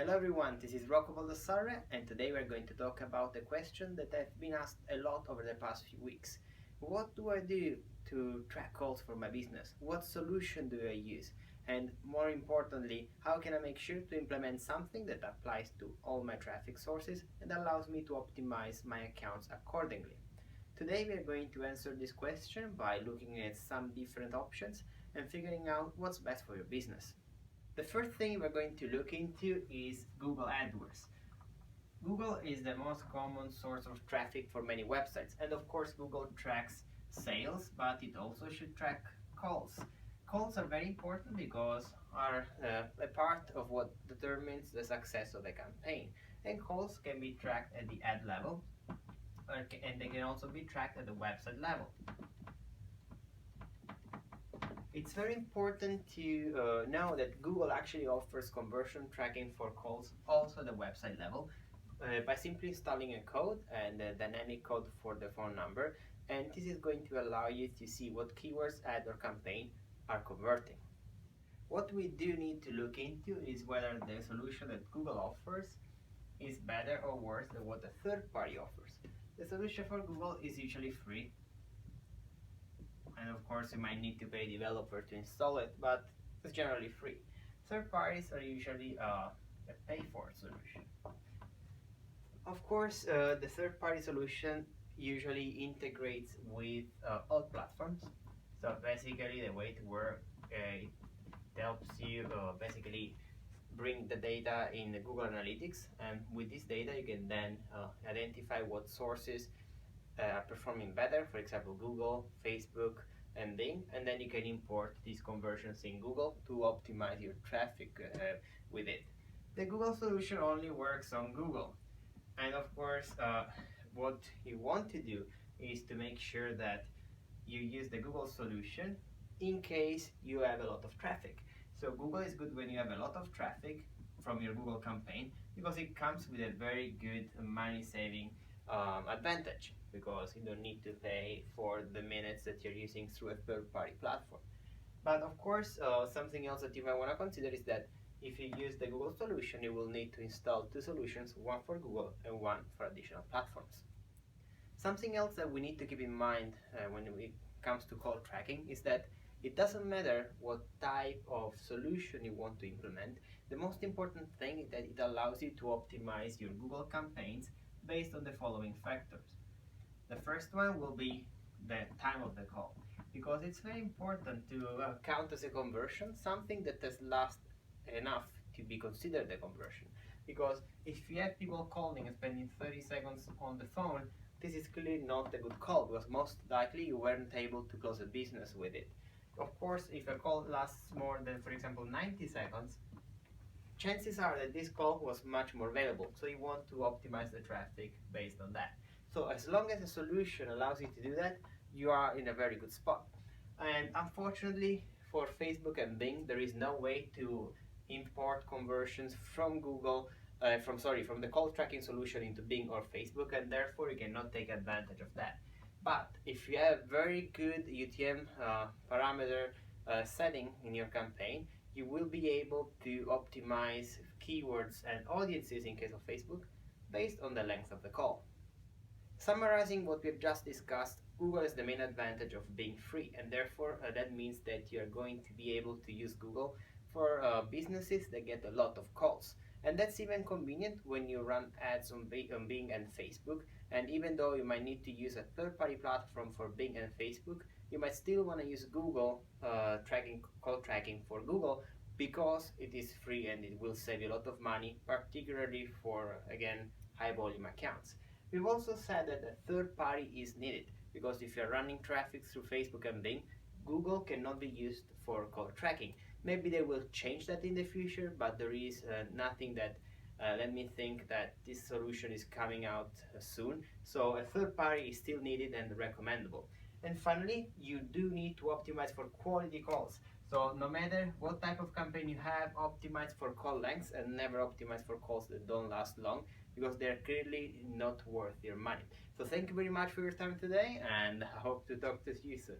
Hello everyone, this is Rocco Baldassarre and today we're going to talk about a question that I've been asked a lot over the past few weeks. What do I do to track calls for my business? What solution do I use? And more importantly, how can I make sure to implement something that applies to all my traffic sources and allows me to optimize my accounts accordingly? Today we are going to answer this question by looking at some different options and figuring out what's best for your business. The first thing we're going to look into is Google AdWords. Google is the most common source of traffic for many websites, and of course Google tracks sales, but it also should track calls. Calls are very important because are a part of what determines the success of a campaign, and calls can be tracked at the ad level and they can also be tracked at the website level. It's very important to know that Google actually offers conversion tracking for calls also at the website level by simply installing a code and a dynamic code for the phone number, and this is going to allow you to see what keywords, ad or campaign are converting. What we do need to look into is whether the solution that Google offers is better or worse than what a third party offers. The solution for Google is usually free, and of course you might need to pay a developer to install it, but it's generally free. Third parties are usually a pay-for solution. Of course, the third-party solution usually integrates with all platforms. So basically the way to work, it helps you basically bring the data in the Google Analytics, and with this data you can then identify what sources are performing better, for example Google, Facebook and Bing, and then you can import these conversions in Google to optimize your traffic with it. The Google solution only works on Google, and of course what you want to do is to make sure that you use the Google solution in case you have a lot of traffic. So Google is good when you have a lot of traffic from your Google campaign because it comes with a very good money saving advantage, because you don't need to pay for the minutes that you're using through a third-party platform. But of course, something else that you might want to consider is that if you use the Google solution, you will need to install two solutions, one for Google and one for additional platforms. Something else that we need to keep in mind when it comes to call tracking is that it doesn't matter what type of solution you want to implement. The most important thing is that it allows you to optimize your Google campaigns based on the following factors. The first one will be the time of the call, because it's very important to count as a conversion something that has lasted enough to be considered a conversion. Because if you have people calling and spending 30 seconds on the phone, this is clearly not a good call, because most likely you weren't able to close a business with it. Of course, if a call lasts more than, for example, 90 seconds, chances are that this call was much more valuable, so you want to optimize the traffic based on that. So as long as a solution allows you to do that, you are in a very good spot. And unfortunately for Facebook and Bing, there is no way to import conversions from Google, from the call tracking solution into Bing or Facebook, and therefore you cannot take advantage of that. But if you have very good UTM parameter setting in your campaign, you will be able to optimize keywords and audiences in case of Facebook based on the length of the call. Summarizing what we've just discussed, Google is the main advantage of being free, and therefore that means that you're going to be able to use Google for businesses that get a lot of calls. And that's even convenient when you run ads on Bing and Facebook, and even though you might need to use a third-party platform for Bing and Facebook, you might still want to use Google call tracking for Google, because it is free and it will save you a lot of money, particularly for, again, high volume accounts. We've also said that a third party is needed, because if you're running traffic through Facebook and Bing, Google cannot be used for call tracking. Maybe they will change that in the future, but there is nothing that let me think that this solution is coming out soon. So a third party is still needed and recommendable. And finally, you do need to optimize for quality calls. So no matter what type of campaign you have, optimize for call lengths and never optimize for calls that don't last long, because they're clearly not worth your money. So thank you very much for your time today, and I hope to talk to you soon.